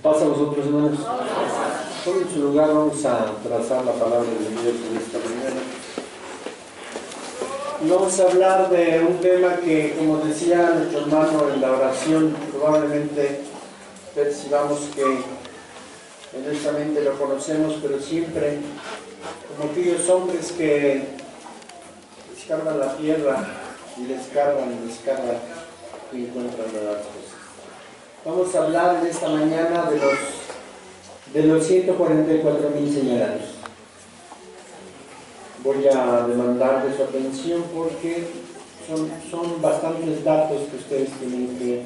Pasa a vosotros, hermanos. En su lugar vamos a trazar la palabra de Dios en esta mañana. Y vamos a hablar de un tema que, como decía nuestro hermano en la oración, probablemente percibamos que en nuestra mente lo conocemos, pero siempre como aquellos hombres que escarban la tierra y descargan y encuentran nuevas cosas. Vamos a hablar en esta mañana de los 144.000 señalados. Voy a demandar de su atención porque son bastantes datos que ustedes tienen que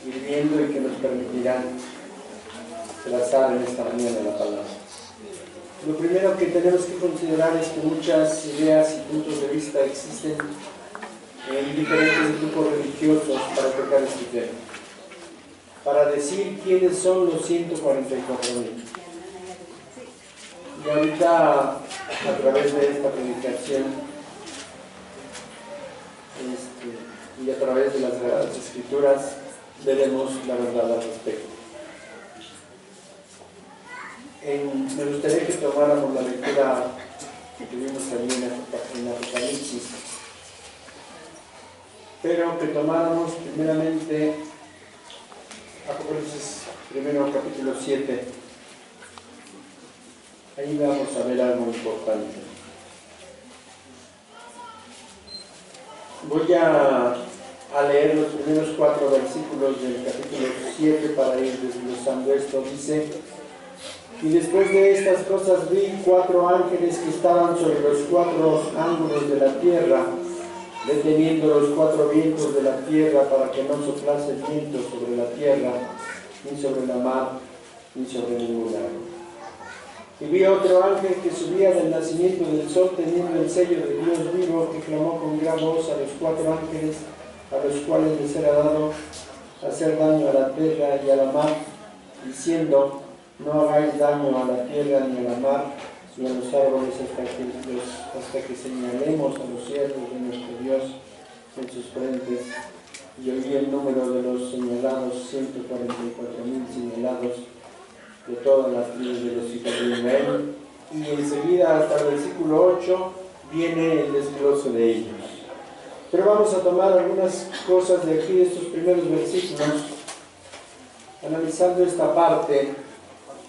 ir viendo y que nos permitirán trazar en esta mañana la palabra. Lo primero que tenemos que considerar es que muchas ideas y puntos de vista existen en diferentes grupos religiosos para tocar este tema, para decir quiénes son los 144.000. Y ahorita, a través de esta predicación y a través de las Sagradas Escrituras, veremos la verdad al respecto. Me gustaría que tomáramos la lectura que tuvimos también en Apocalipsis, pero que tomáramos primeramente Apocalipsis, primero capítulo 7. Ahí vamos a ver algo importante. Voy a leer los primeros 4 versículos del capítulo 7 para ir desglosando esto. Dice: y después de estas cosas vi 4 ángeles que estaban sobre los 4 ángulos de la tierra, deteniendo los 4 vientos de la tierra para que no soplase el viento sobre la tierra, ni sobre la mar, ni sobre ningún árbol. Y vi otro ángel que subía del nacimiento del sol teniendo el sello de Dios vivo, que clamó con gran voz a los 4 ángeles, a los cuales les era dado hacer daño a la tierra y a la mar, diciendo: no hagáis daño a la tierra ni a la mar ni a los árboles hasta que señalemos a los siervos de nuestro Dios en sus frentes. Y oí el número de los señalados, 144.000 señalados de todas las tribus de los hijos de Israel. Y enseguida hasta el versículo 8 viene el desglose de ellos. Pero vamos a tomar algunas cosas de aquí, de estos primeros versículos. Analizando esta parte,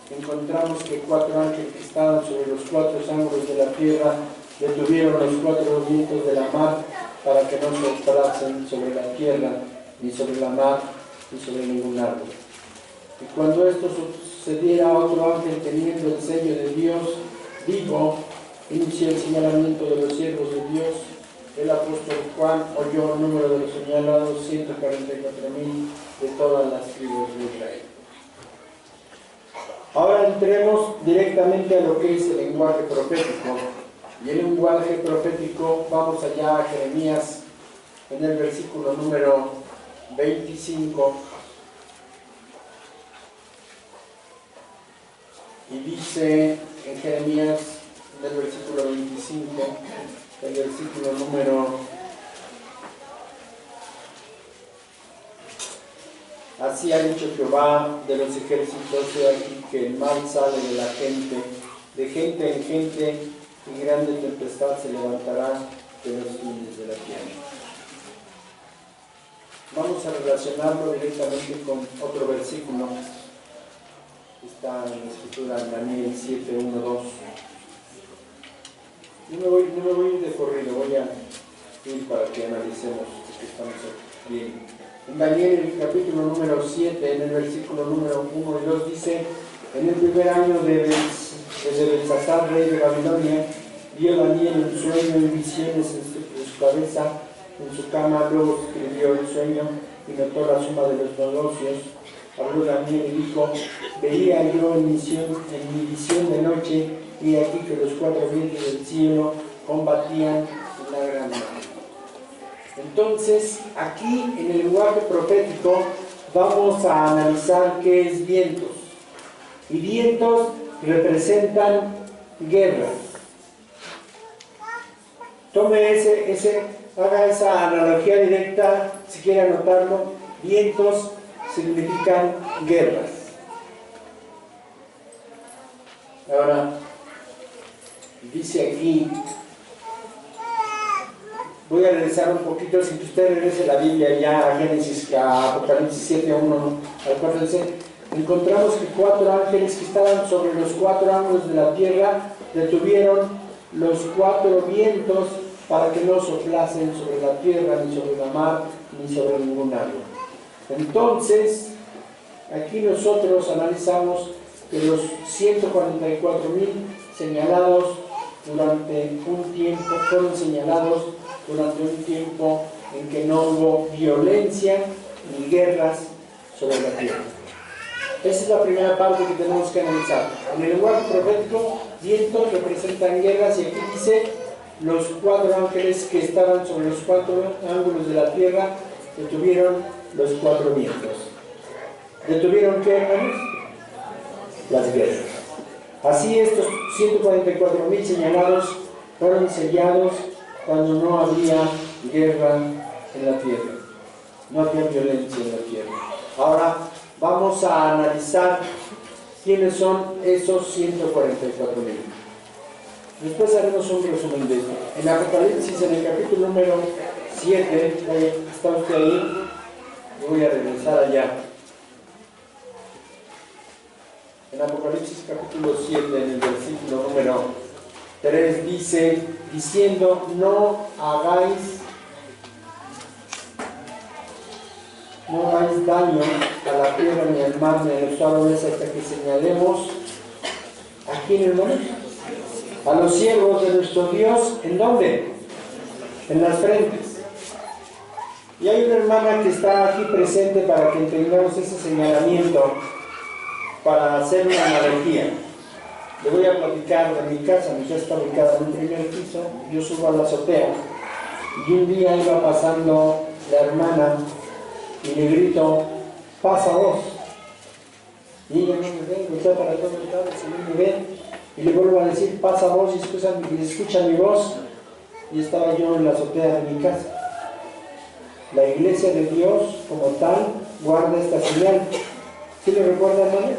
encontramos que 4 ángeles que estaban sobre los 4 ángulos de la tierra detuvieron los 4 vientos de la mar para que no soplasen sobre la tierra, ni sobre la mar, ni sobre ningún árbol. Y cuando esto sucediera, otro ángel teniendo el sello de Dios vivo inició el señalamiento de los siervos de Dios. El apóstol Juan oyó el número de los señalados, 144.000 de todas las tribus de Israel. Ahora entremos directamente a lo que es el lenguaje profético. Y el lenguaje profético, vamos allá a Jeremías, en el versículo número 25. Y dice en Jeremías, en el versículo 25, el versículo número: así ha dicho Jehová de los ejércitos, he aquí que el mal sale de la gente, de gente en gente, y grande tempestad se levantará de los fines de la tierra. Vamos a relacionarlo directamente con otro versículo que está en la escritura, en Daniel 7, 1, 2. No me voy a ir de corrido, voy a ir para que analicemos lo que estamos viendo. En Daniel, el capítulo número 7, en el versículo número 1 y 2, dice: en el primer año de Belsasar, rey de Babilonia, vio Daniel un sueño y visiones en su cabeza, en su cama. Luego escribió el sueño y notó la suma de los negocios. Habló Daniel y dijo: veía yo en mi visión de noche, y aquí que los 4 vientos del cielo combatían en la gran mar. Entonces, aquí en el lenguaje profético vamos a analizar qué es vientos. Y vientos representan guerras. Tome haga esa analogía directa, si quiere anotarlo. Vientos significan guerras. Ahora, dice aquí, voy a regresar un poquito, si usted regrese la Biblia ya a Génesis, a Apocalipsis 7, 1 al 4, dice, encontramos que 4 ángeles que estaban sobre los 4 ángulos de la tierra detuvieron los 4 vientos para que no soplasen sobre la tierra, ni sobre la mar, ni sobre ningún árbol. Entonces, aquí nosotros analizamos que los 144,000 señalados durante un tiempo, fueron señalados durante un tiempo en que no hubo violencia ni guerras sobre la tierra. Esa es la primera parte que tenemos que analizar. En el lenguaje profético, vientos representan guerras, y aquí dice los 4 ángeles que estaban sobre los 4 ángulos de la tierra detuvieron los 4 vientos. ¿Detuvieron qué, hermanos? Las guerras. Así estos 144,000 señalados fueron sellados cuando no había guerra en la tierra, no había violencia en la tierra. Ahora vamos a analizar quiénes son esos 144,000. Después haremos un resumen de esto. En Apocalipsis, en el capítulo número 7, ¿está usted ahí? Voy a regresar allá. En Apocalipsis capítulo 7, en el versículo número 3, dice, diciendo, no hagáis daño a la tierra, ni al mar, ni a los árboles, hasta que señalemos, ¿a quién, hermanos? A los siervos de nuestro Dios, ¿en dónde? En las frentes. Y hay una hermana que está aquí presente para que entendamos ese señalamiento, para hacer una analogía. Le voy a platicar de mi casa. Mi casa está ubicada en un primer piso, yo subo a la azotea, y un día iba pasando la hermana y le grito, pasa vos. Y ella no me ve, voltea para todos lados, y me ve, y le vuelvo a decir, pasa vos, y escucha mi voz, y estaba yo en la azotea de mi casa. La iglesia de Dios, como tal, guarda esta señal. ¿Sí lo recuerdan, hermano?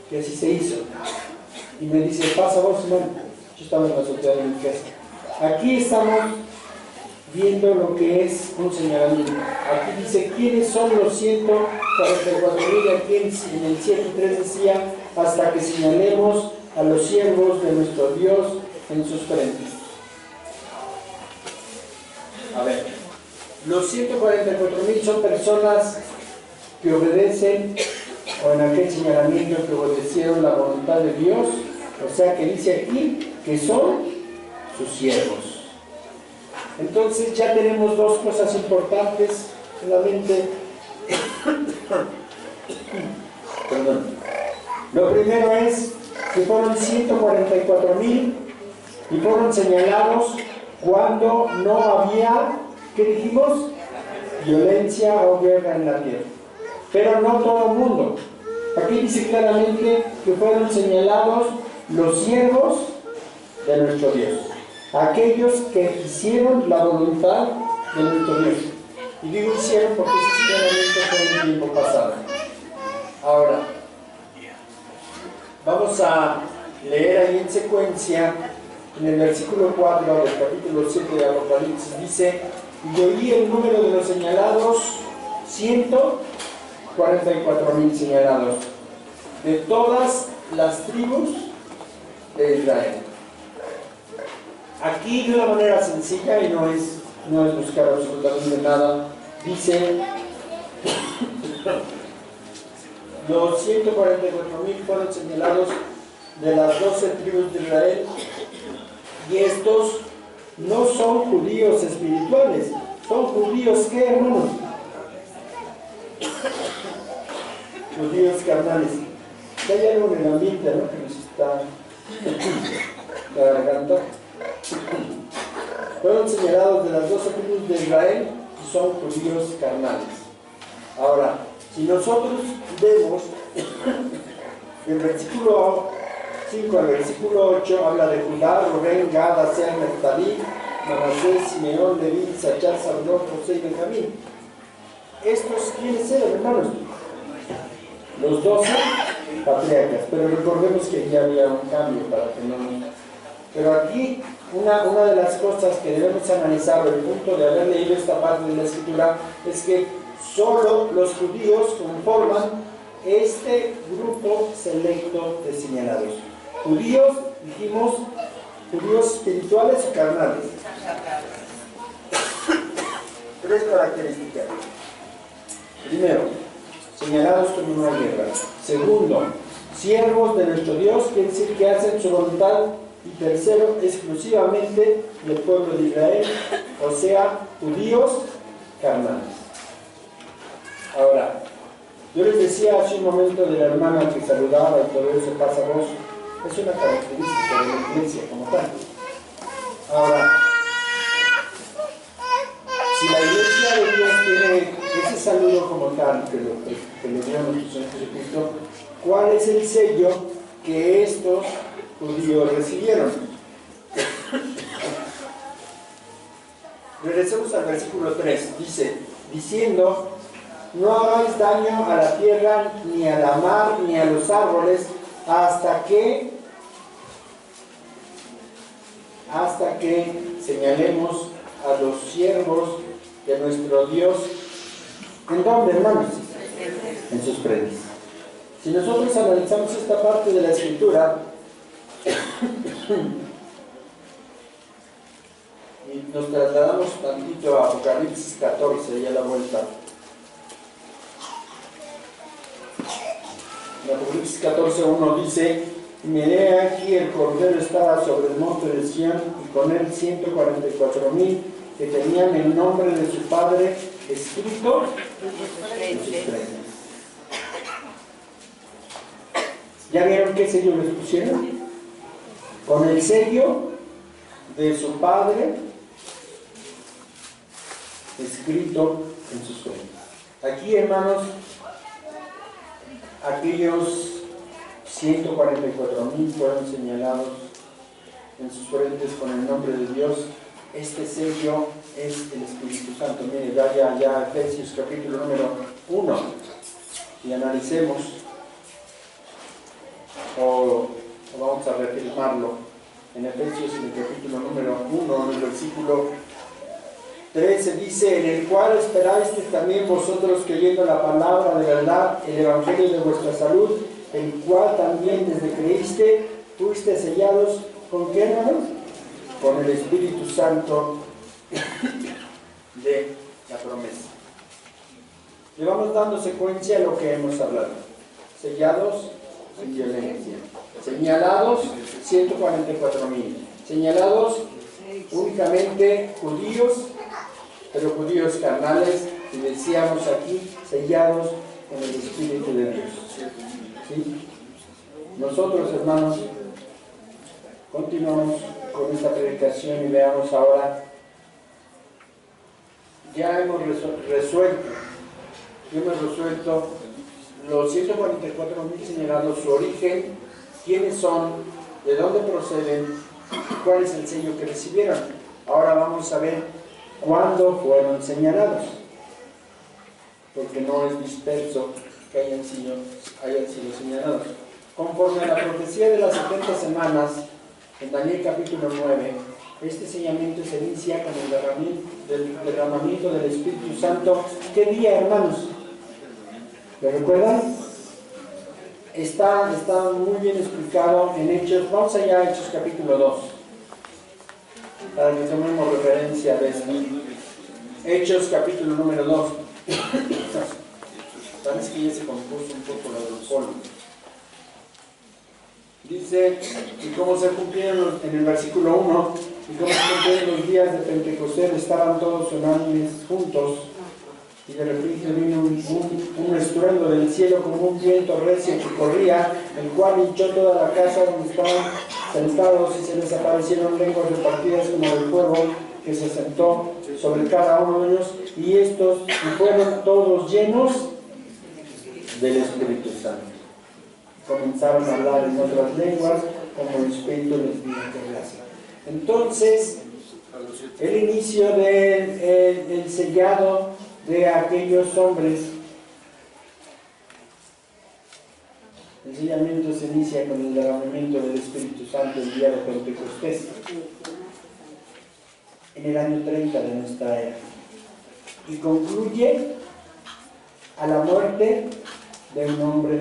Que así se hizo. Y me dice, pasa vos, hermano. Yo estaba en la azotea de mi casa. Aquí estamos viendo lo que es un señalamiento. Aquí dice, ¿quiénes son los 144,000? Aquí en el 7:3 decía, hasta que señalemos a los siervos de nuestro Dios en sus frentes. A ver, los 144,000 son personas que obedecen, o en aquel señalamiento que obedecieron la voluntad de Dios, o sea que dice aquí que son sus siervos. Entonces ya tenemos dos cosas importantes en la mente. Perdón. Lo primero es que fueron 144,000 y fueron señalados cuando no había, ¿qué dijimos? Violencia o guerra en la tierra. Pero no todo el mundo. Aquí dice claramente que fueron señalados los siervos de nuestro Dios, aquellos que hicieron la voluntad de nuestro Dios. Y digo hicieron porque claramente fue en tiempo pasado. Ahora, vamos a leer ahí en secuencia, en el versículo 4 del capítulo 7 de Apocalipsis, dice, y oí el número de los señalados, 144,000 señalados, de todas las tribus de Israel. Aquí de una manera sencilla, y no es buscar absolutamente nada, dice, los 144,000 fueron señalados de las 12 tribus de Israel, y estos no son judíos espirituales, son judíos, ¿qué, hermanos? Judíos carnales. Hay algo en el ambiente, ¿no?, que nos está la garganta. Fueron señalados de las 12 tribus de Israel y son judíos carnales. Ahora, si nosotros vemos el versículo 5 al versículo 8, habla de Judá, Rubén, Gad, Aser, Neftalí, Manasés, Simeón, Leví, Isachar, Zabulón, José y Benjamín. ¿Estos quiénes eran, hermanos? Los 12 patriarcas, pero recordemos que ya había un cambio para que no nos... Pero aquí una de las cosas que debemos analizar, el punto de haber leído esta parte de la escritura, es que solo los judíos conforman este grupo selecto de señalados. Judíos, dijimos, judíos espirituales o carnales. Tres características. Primero, señalados con una guerra. Segundo, siervos de nuestro Dios, quiere decir que hacen su voluntad. Y tercero, exclusivamente del pueblo de Israel, o sea, judíos carnales. Ahora, yo les decía hace un momento de la hermana que saludaba y todo eso pasa voz, es una característica de la iglesia como tal. Ahora, si la iglesia de Dios tiene ese saludo como tal, que lo dio nuestro Señor Jesucristo, ¿cuál es el sello que estos judíos recibieron? Regresemos al versículo 3, dice, diciendo, no hagáis daño a la tierra, ni a la mar, ni a los árboles, hasta que señalemos a los siervos de nuestro Dios. ¿En dónde, hermanos? En sus prendas. Si nosotros analizamos esta parte de la escritura y nos trasladamos tantito a Apocalipsis 14, ya la vuelta. En Apocalipsis 14:1 dice, miré aquí el Cordero estaba sobre el monte de Sión y con él 144,000 que tenían el nombre de su Padre escrito en sus frentes. ¿Ya vieron qué sello les pusieron? Con el sello de su Padre escrito en sus frentes. Aquí, hermanos, aquellos 144,000 fueron señalados en sus frentes con el nombre de Dios. Este sello es el Espíritu Santo. Mire, vaya ya a Efesios capítulo número 1 y analicemos, o vamos a reafirmarlo en Efesios, en el capítulo número 1, en el versículo 13, dice, en el cual esperáis que también vosotros, creyendo la palabra de verdad, el evangelio de vuestra salud, el cual también desde creíste, fuiste sellados, ¿con qué, hermanos? Con el Espíritu Santo de la promesa. Le vamos dando secuencia a lo que hemos hablado. Sellados sin violencia. Señalados 144,000. Señalados únicamente judíos, pero judíos carnales, y decíamos aquí, sellados con el Espíritu de Dios. ¿Sí? Nosotros, hermanos, continuamos con esta predicación y veamos ahora, ya hemos resuelto los 144,000 señalados, su origen, quiénes son, de dónde proceden y cuál es el sello que recibieron. Ahora vamos a ver cuándo fueron señalados, porque no es disperso que hayan sido señalados. Conforme a la profecía de las 70 semanas, en Daniel capítulo 9, este sellamiento se inicia con el derramamiento del Espíritu Santo. ¿Qué día, hermanos? ¿Lo recuerdan? Está muy bien explicado en Hechos. Vamos allá a Hechos capítulo 2, para que tomemos referencia de esto. Hechos capítulo número 2. Parece que ya se compuso un poco la del polvo. Dice, y como se cumplieron en el versículo 1, y como se cumplieron los días de Pentecostés, estaban todos unánimes juntos, y de repente vino un estruendo del cielo como un viento recio que corría, el cual hinchó toda la casa donde estaban sentados, y se les aparecieron lenguas repartidas como del fuego, que se sentó sobre cada uno de ellos, y estos fueron todos llenos del Espíritu Santo. Comenzaron a hablar en otras lenguas, como el Espíritu les dio que hablasen. Entonces, el inicio del sellado de aquellos hombres El sellamiento se inicia con el derramamiento del Espíritu Santo el día de Pentecostés, en el año 30 de nuestra era, y concluye a la muerte de un hombre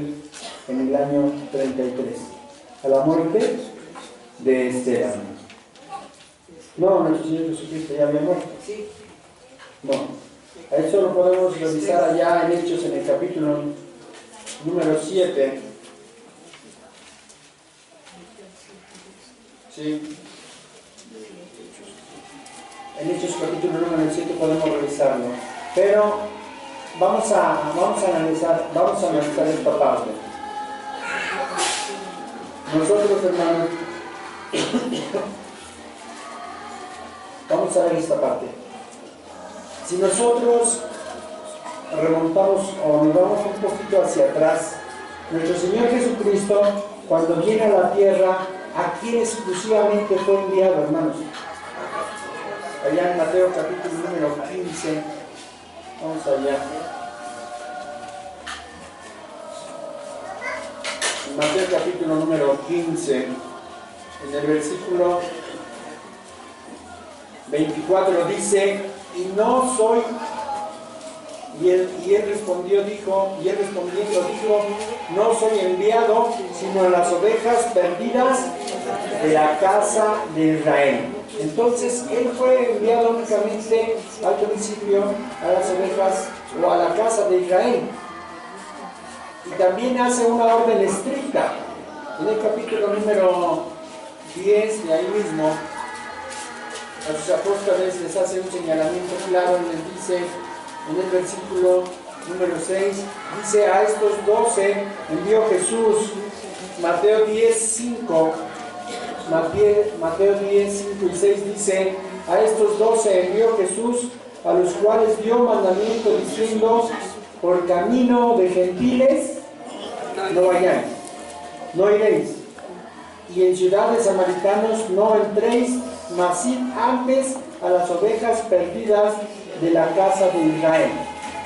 en el año 33, a la muerte de Esteban. No, nuestro Señor Jesucristo ya había muerto. No, a eso lo podemos revisar allá en Hechos, en el capítulo número 7. Sí. En Hechos capítulo número 7 podemos revisarlo. Pero vamos a analizar esta parte. Nosotros, hermanos, vamos a ver esta parte. Si nosotros remontamos o nos vamos un poquito hacia atrás, nuestro Señor Jesucristo, cuando viene a la tierra, ¿a quién exclusivamente fue enviado, hermanos? Allá en Mateo capítulo número 15, vamos allá. En Mateo capítulo número 15, en el versículo 24 dice: y no soy, y él respondiendo dijo, no soy enviado sino a las ovejas perdidas de la casa de Israel. Entonces él fue enviado únicamente al principio a las ovejas o a la casa de Israel, y también hace una orden estricta en el capítulo número 10 de ahí mismo. A sus apóstoles les hace un señalamiento claro y les dice en el versículo número 6, dice: a estos 12 envió Jesús. Mateo 10, 5 y 6 dice: a estos 12 envió Jesús, a los cuales dio mandamiento diciendo: por camino de gentiles no vayáis, no iréis, y en ciudades samaritanos no entréis, mas id antes a las ovejas perdidas de la casa de Israel.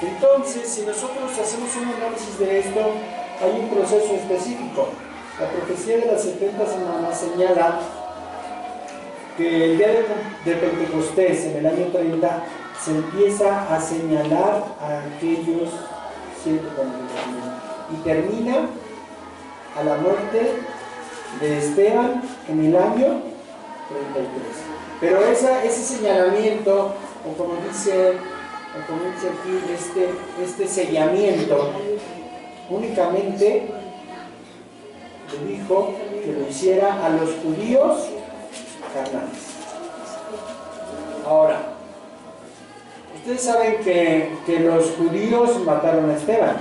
Entonces, si nosotros hacemos un análisis de esto, hay un proceso específico. La profecía de las 70 semanas señala que el día de Pentecostés, en el año 30, se empieza a señalar a aquellos 144,000 y termina a la muerte de Esteban en el año 33. Pero ese señalamiento, o como dice aquí, este sellamiento, únicamente le dijo que lo hiciera a los judíos carnales. Ahora, ustedes saben que los judíos mataron a Esteban,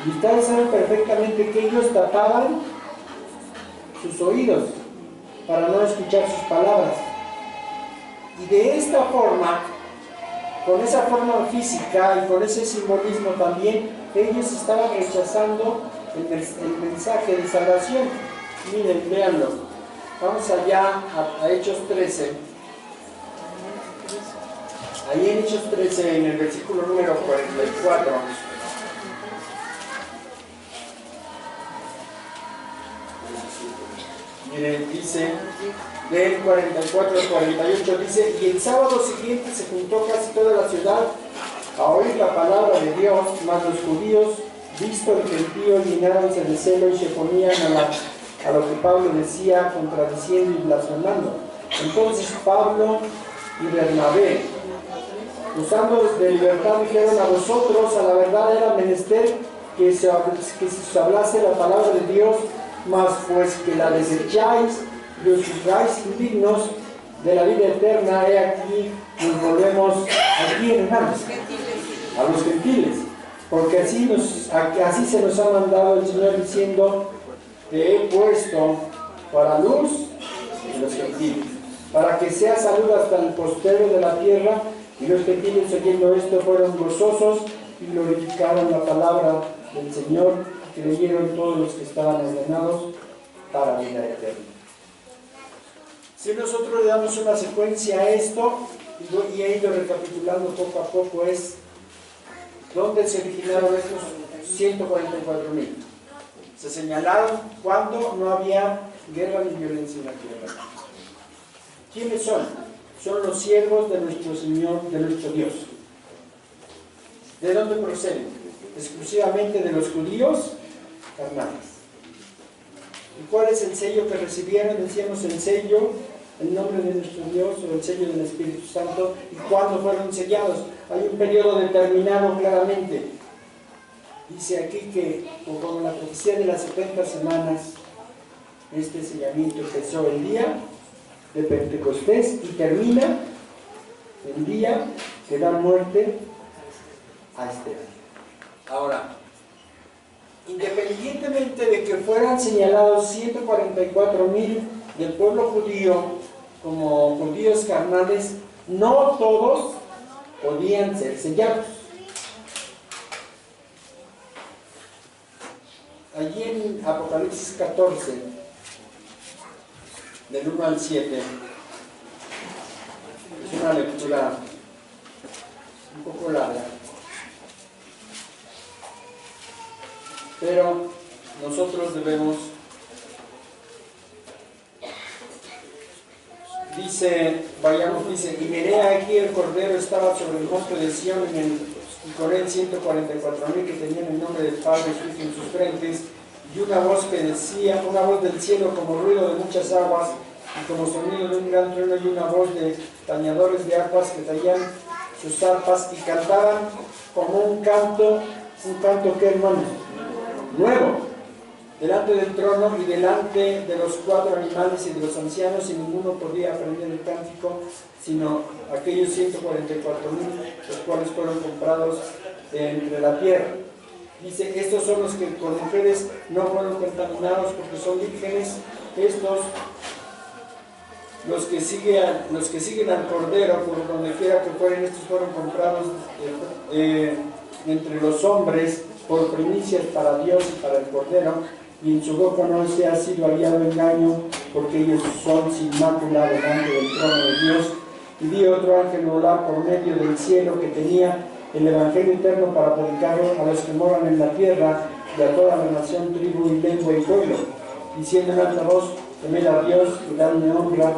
y ustedes saben perfectamente que ellos tapaban sus oídos para no escuchar sus palabras, y de esta forma, con esa forma física y con ese simbolismo también, ellos estaban rechazando el mensaje de salvación. Miren, véanlo. Vamos allá a Hechos 13. Ahí en Hechos 13, en el versículo número 44. Miren, dice, del 44 al 48, dice: y el sábado siguiente se juntó casi toda la ciudad a oír la palabra de Dios, mas los judíos, visto el gentío, llenáronse de celo y se ponían a lo que Pablo decía, contradiciendo y blasfemando. Entonces Pablo y Bernabé, usando de libertad, dijeron: a vosotros a la verdad era menester que se os hablase la palabra de Dios, mas pues que la desecháis y os juzgáis indignos de la vida eterna, he aquí nos volvemos aquí, hermanos, a los gentiles, porque así se nos ha mandado el Señor diciendo: te he puesto para luz en los gentiles, para que sea salud hasta el postrero de la tierra. Y los gentiles, oyendo esto, fueron gozosos y glorificaron la palabra del Señor, y creyeron todos los que estaban ordenados para vida eterna. Si nosotros le damos una secuencia a esto, y he ido recapitulando poco a poco, es ¿dónde se originaron estos 144,000? Se señalaron cuando no había guerra ni violencia en la tierra. ¿Quiénes son? Son los siervos de nuestro Señor, de nuestro Dios. ¿De dónde proceden? Exclusivamente de los judíos carnales. ¿Y cuál es el sello que recibieron? Decíamos el sello, el nombre de nuestro Dios o el sello del Espíritu Santo. ¿Y cuándo fueron sellados? Hay un periodo determinado claramente. Dice aquí que, como la profecía de las 70 semanas, este sellamiento empezó el día de Pentecostés y termina el día que da muerte a Esteban. Ahora, independientemente de que fueran señalados 144,000 del pueblo judío como judíos carnales, no todos podían ser sellados. Allí en Apocalipsis 14, del 1 al 7, es una lectura un poco larga, pero nosotros debemos, dice, y miré aquí el Cordero estaba sobre el monte de Sión y con él 144,000 que tenían el nombre del Padre escrito en sus frentes, y una voz que decía, una voz del cielo como ruido de muchas aguas y como sonido de un gran trueno, y una voz de tañedores de arpas que traían sus arpas y cantaban como un canto que, hermano, nuevo, delante del trono y delante de los 4 animales y de los ancianos, y ninguno podía aprender el cántico sino aquellos 144,000, los cuales fueron comprados de entre la tierra. Dice, estos son los que con mujeres no fueron contaminados porque son vírgenes. Estos, los que siguen al Cordero, por donde quiera que fueren, estos fueron comprados entre los hombres por primicias para Dios y para el Cordero, y en su boca no se ha sido hallado engaño, porque ellos son sin mácula delante del trono de Dios. Y vi otro ángel volar por medio del cielo que tenía el Evangelio eterno para predicarlo a los que moran en la tierra y a toda la nación, tribu y lengua y pueblo, diciendo en alta voz, temed a Dios y dadle honra,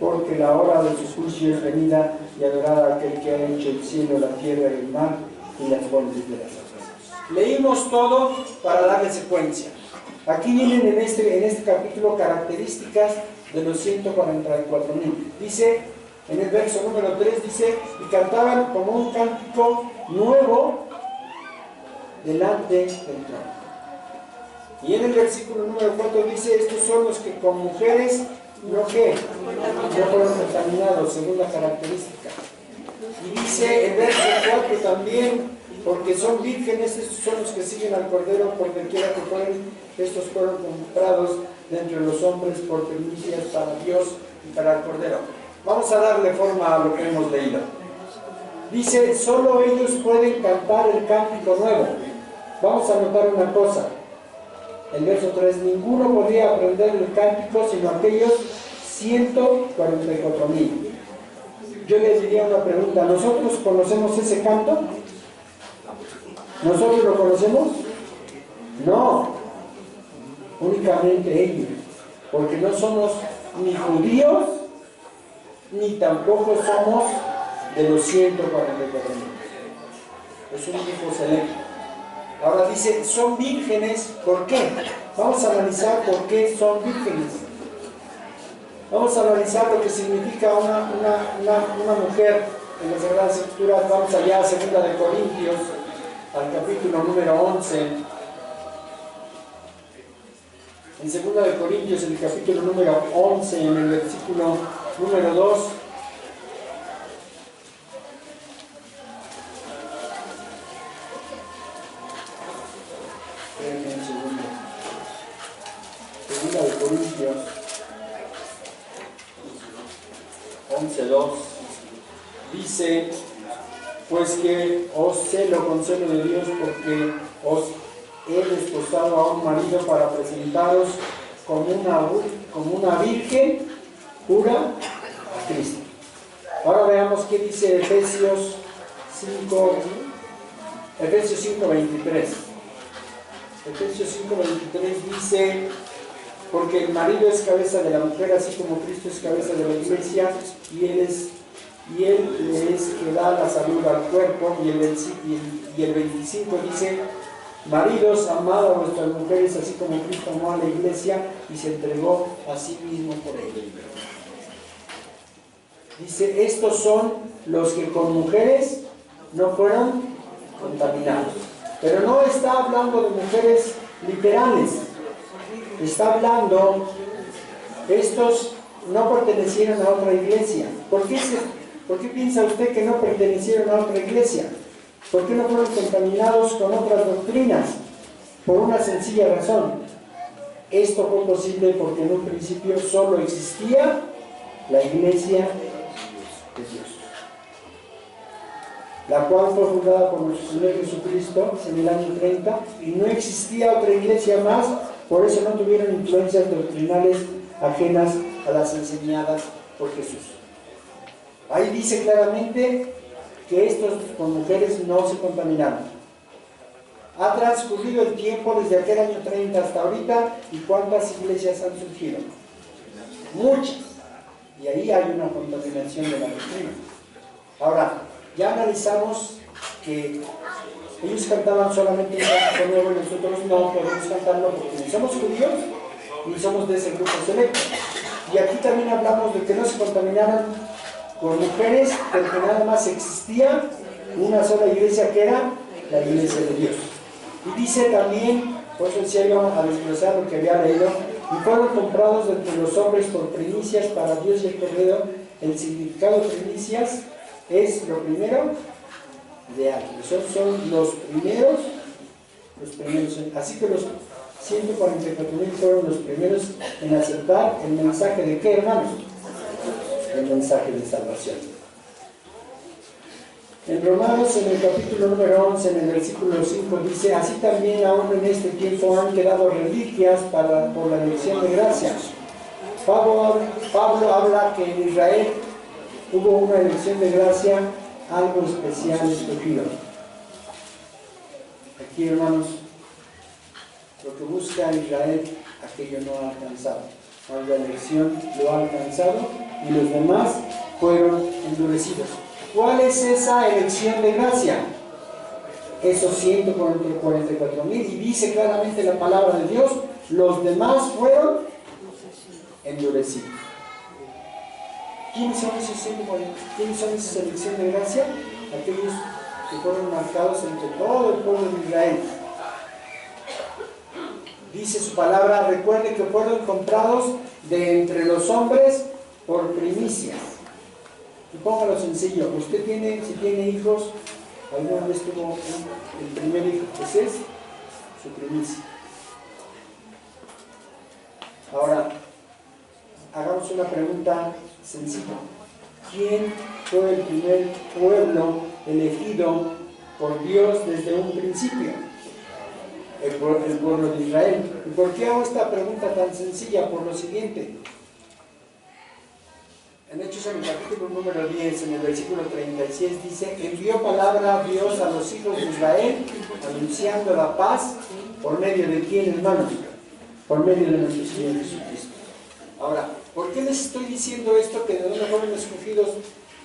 porque la hora de su juicio es venida, y adorad a aquel que ha hecho el cielo, la tierra y el mar y las fuentes de las aguas. Leímos todo para darle secuencia. Aquí vienen en este capítulo características de los 144,000. Dice, en el verso número 3, dice, y cantaban como un cántico nuevo delante del trono. Y en el versículo número 4 dice, estos son los que con mujeres no fueron contaminados, según la característica. Y dice el verso 4 también, porque son vírgenes, estos son los que siguen al Cordero, porque quiera que fueren, estos fueron comprados de entre los hombres por primicias para Dios y para el Cordero. Vamos a darle forma a lo que hemos leído. Dice, solo ellos pueden cantar el cántico nuevo. Vamos a notar una cosa. El verso 3, ninguno podía aprender el cántico sino aquellos 144,000. Yo les diría una pregunta, ¿nosotros conocemos ese canto? ¿Nosotros lo conocemos? No, únicamente ellos, porque no somos ni judíos, ni tampoco somos de los 144,000. Es un grupo selecto. Ahora dice, son vírgenes, ¿por qué? Vamos a analizar por qué son vírgenes. Vamos a analizar lo que significa una mujer en las Sagradas Escrituras. Vamos allá a 2 de Corintios, al capítulo número 11. En 2 de Corintios, en el capítulo número 11, en el versículo número 2. Segunda de Corintios 11:2 dice, pues que os celo con celo de Dios, porque os he desposado a un marido para presentaros como una virgen pura a Cristo. Ahora veamos qué dice Efesios 5:23. Efesios 5:23 dice, porque el marido es cabeza de la mujer, así como Cristo es cabeza de la iglesia, y él es que da la salud al cuerpo. Y el 25 dice, maridos, amad a vuestras mujeres, así como Cristo amó a la iglesia y se entregó a sí mismo por ella. Dice, estos son los que con mujeres no fueron contaminados. Pero no está hablando de mujeres literales. Está hablando, estos no pertenecieron a otra iglesia. ¿Por qué piensa usted que no pertenecieron a otra iglesia? ¿Por qué no fueron contaminados con otras doctrinas? Por una sencilla razón. Esto fue posible porque en un principio solo existía la iglesia de Dios, la cual fue fundada por nuestro Señor Jesucristo en el año 30, y no existía otra iglesia más, por eso no tuvieron influencias doctrinales ajenas a las enseñadas por Jesús. Ahí dice claramente que estos con mujeres no se contaminaron. Ha transcurrido el tiempo desde aquel año 30 hasta ahorita, y ¿cuántas iglesias han surgido? Muchas. Y ahí hay una contaminación de la doctrina. Ahora, ya analizamos que ellos cantaban solamente un canto nuevo y nosotros no podemos cantarlo porque ni somos judíos ni somos de ese grupo selecto. Y aquí también hablamos de que no se contaminaran con mujeres, porque nada más existía una sola iglesia, que era la iglesia de Dios. Y dice también, por eso decía yo a desglosar lo que había leído, y fueron comprados entre los hombres por primicias para Dios y el Cordero. El significado de primicias es lo primero de algo. Son los primeros. Así que los 144,000 fueron los primeros en aceptar el mensaje de ¿qué, hermanos? El mensaje de salvación. En Romanos, en el capítulo número 11, en el versículo 5, dice, así también aún en este tiempo han quedado reliquias por la elección de gracia. Pablo habla que en Israel hubo una elección de gracia, algo especial escogido. Aquí, hermanos, lo que busca Israel, aquello no ha alcanzado. La elección lo ha alcanzado y los demás fueron endurecidos. ¿Cuál es esa elección de gracia? Esos 144,000, y dice claramente la palabra de Dios, los demás fueron endurecidos. ¿Quiénes son esos 140? ¿Quiénes son esa elección de gracia? Aquellos que fueron marcados entre todo el pueblo de Israel. Dice su palabra, recuerde que fueron comprados de entre los hombres por primicias. Y póngalo sencillo, usted si tiene hijos, alguna vez tuvo el primer hijo, ese es su primicia. Ahora, hagamos una pregunta sencilla. ¿Quién fue el primer pueblo elegido por Dios desde un principio? El pueblo de Israel. ¿Y por qué hago esta pregunta tan sencilla? Por lo siguiente. En Hechos, en el capítulo número 10, en el versículo 36, dice, envió palabra a Dios a los hijos de Israel, anunciando la paz, ¿por medio de quién, hermanos? Por medio de nuestro Señor Jesucristo. Ahora, ¿por qué les estoy diciendo esto? Que de dónde fueron escogidos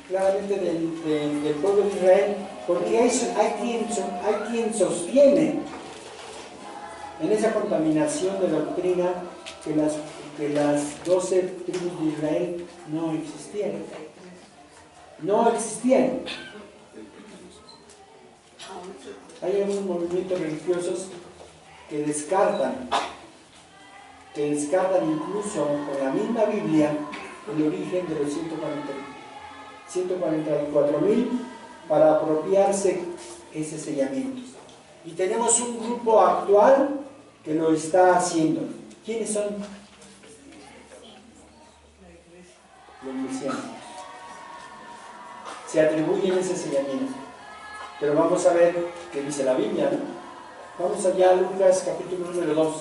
claramente del pueblo de Israel. Porque hay quien sostiene en esa contaminación de doctrina que las 12 tribus de Israel no existían. No existían. Hay algunos movimientos religiosos que descartan incluso con la misma Biblia el origen de los 144,000 para apropiarse ese sellamiento. Y tenemos un grupo actual que lo está haciendo. ¿Quiénes son? Los mesiánicos. Se atribuyen ese sellamiento. Pero vamos a ver qué dice la Biblia, ¿no? Vamos allá a Lucas capítulo número 2.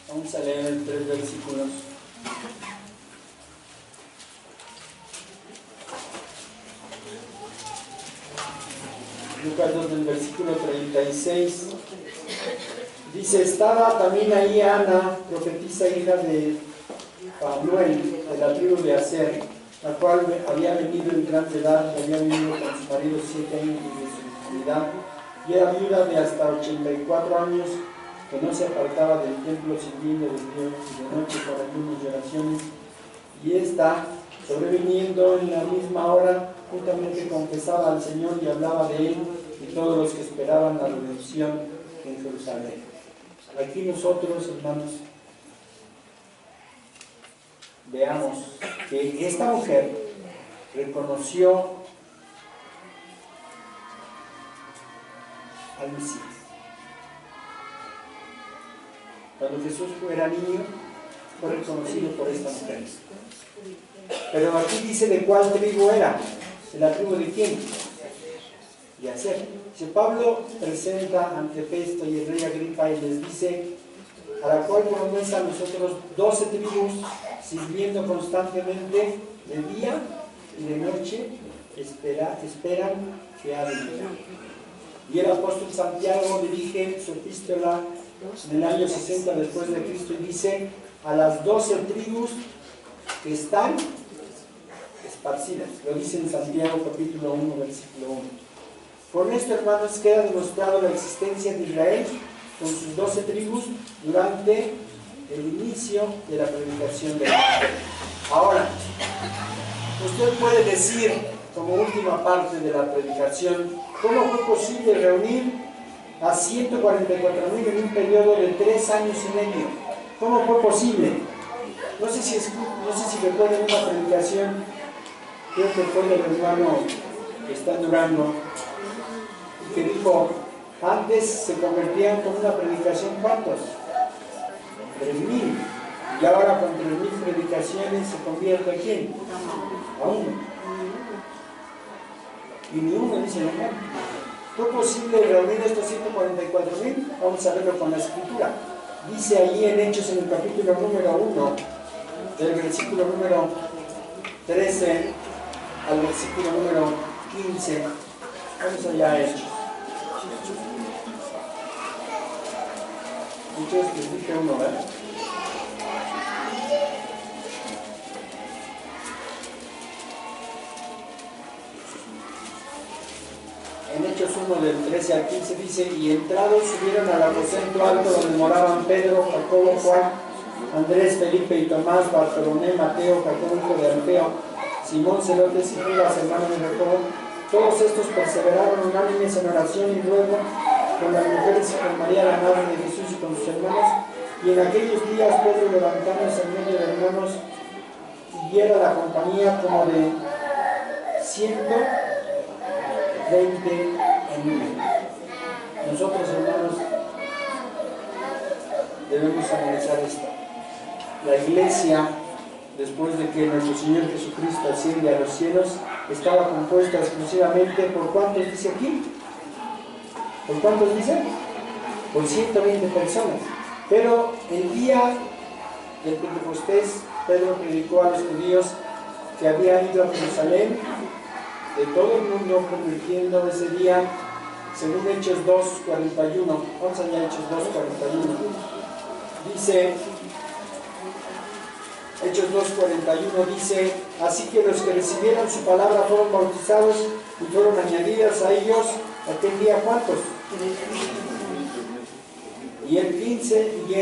Vamos a leer 3 versículos. Lucas 2 del versículo 36. Dice, estaba también ahí Ana, profetisa hija de Fanuel, de la tribu de Aser, la cual había venido en gran edad, y había vivido con su marido 7 años de su intimidad, y era viuda de hasta 84 años, que no se apartaba del templo sirviendo de Dios y de noche con ayunos y oraciones. Y esta, sobreviniendo en la misma hora, juntamente confesaba al Señor y hablaba de Él y todos los que esperaban la redención en Jerusalén. Aquí nosotros, hermanos, veamos que esta mujer reconoció al Mesías. Cuando Jesús era niño, fue reconocido por esta mujer. Pero aquí dice de cuál tribu era. ¿De la tribu de quién? De Aser. Si Pablo presenta ante Festo y el rey Agripa y les dice, a la cual promesa nosotros 12 tribus, sirviendo constantemente de día y de noche, esperan que ha de venir. Y el apóstol Santiago dirige su epístola en el año 60 después de Cristo y dice, a las 12 tribus que están esparcidas. Lo dice en Santiago capítulo 1, versículo 1. Con esto, hermanos, queda demostrado la existencia de Israel con sus 12 tribus durante el inicio de la predicación del Evangelio. Ahora, usted puede decir, como última parte de la predicación, ¿cómo fue posible reunir a 144,000 en un periodo de 3 años y medio? ¿Cómo fue posible? No sé si recuerdan una predicación, creo que fue del hermano que está en Durango, que dijo, antes se convertían con una predicación, ¿cuántos? 3,000. Y ahora con 3,000 predicaciones se convierte ¿a quién? A uno. Y ni uno, dice el hermano. ¿Fue posible reunir estos 144,000? Vamos a verlo con la escritura. Dice allí en Hechos, en el capítulo número 1, del versículo número 13 al versículo número 15. Vamos allá a Hechos. Hechos, les dije uno, ¿verdad? En Hechos 1 del 13 al 15 dice, y entrados subieron al aposento alto donde moraban Pedro, Jacobo, Juan, Andrés, Felipe y Tomás, Bartolomé, Mateo, Jacobo, hijo de Alfeo, Simón, Celotes y Judas, hermano de Jacobo. Todos estos perseveraron unánimes en oración y ruego con las mujeres y con María, la madre de Jesús, y con sus hermanos. Y en aquellos días Pedro, levantándose en medio de hermanos, y era la compañía como de 120 en número. Nosotros, hermanos, debemos analizar esto. La iglesia, después de que nuestro Señor Jesucristo asciende a los cielos, estaba compuesta exclusivamente por ¿cuántos dice aquí? ¿Por cuántos dice? Por 120 personas. Pero el día del Pentecostés, Pedro predicó a los judíos que habían ido a Jerusalén, de todo el mundo, convirtiendo ese día, según Hechos 2:41. Vamos allá a Hechos 2:41. Dice, Hechos 2:41 dice, así que los que recibieron su palabra fueron bautizados y fueron añadidas a ellos aquel día, ¿cuántos? Y el 15 y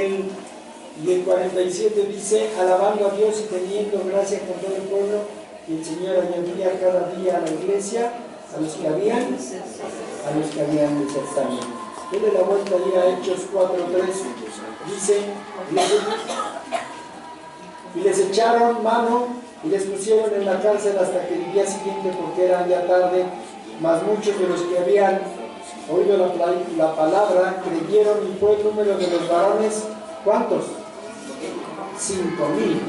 el 47 dice, alabando a Dios y teniendo gracia con todo el pueblo, y el Señor añadía cada día a la iglesia a los que habían de ser salvos. Dele la vuelta allí a Hechos 4:3. Dice, y les echaron mano y les pusieron en la cárcel hasta que el día siguiente, porque era ya tarde, mas muchos de los que habían oído la palabra creyeron, y fue el número de los varones, ¿cuántos? 5,000.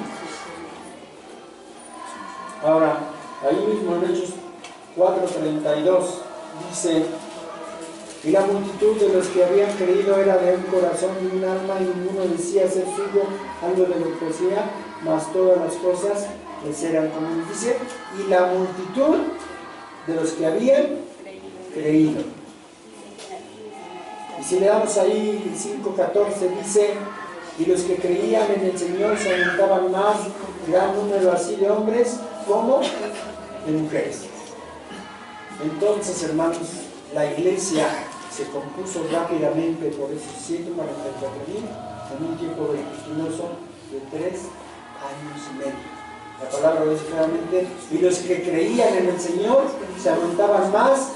Ahora, ahí mismo en Hechos 4:32 dice, y la multitud de los que habían creído era de un corazón y un alma, y ninguno decía ser suyo algo de lo que poseía, mas todas las cosas les eran comunes. Dice, y la multitud de los que habían creído. Y si le damos ahí 5:14, dice, y los que creían en el Señor se aumentaban más, gran número así de hombres como de mujeres. Entonces, hermanos, la iglesia se compuso rápidamente por esos 144,000 en un tiempo vertiginoso de 3 años y medio. La palabra lo dice claramente, y los que creían en el Señor se aumentaban más,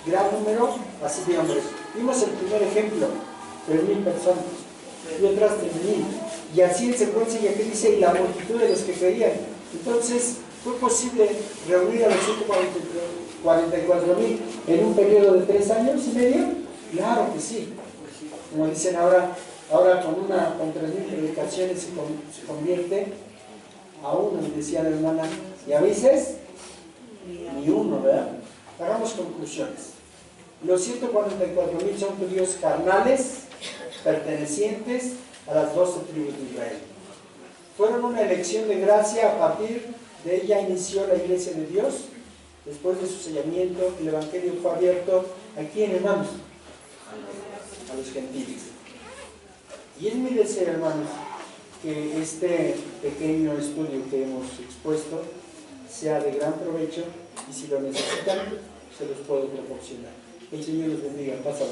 gran número así de hombres. Vimos el primer ejemplo, 3,000 personas, y otras 3,000. Y así en secuencia, y aquí dice, y la multitud de los que creían. Entonces, ¿fue posible reunir a los 144,000 en un periodo de 3 años y medio? Claro que sí. Como dicen ahora con 3,000 predicaciones se convierte a uno, me decía la hermana, y a veces ni uno, ¿verdad? Hagamos conclusiones. Los 144,000 son judíos carnales, pertenecientes a las 12 tribus de Israel. Fueron una elección de gracia, a partir de ella inició la iglesia de Dios. Después de su sellamiento, el evangelio fue abierto ¿a quién, hermanos? A los gentiles. Y es mi deseo, hermanos, que este pequeño estudio que hemos expuesto sea de gran provecho, y si lo necesitan, se los puedo proporcionar. El Señor los bendiga. Pásalo.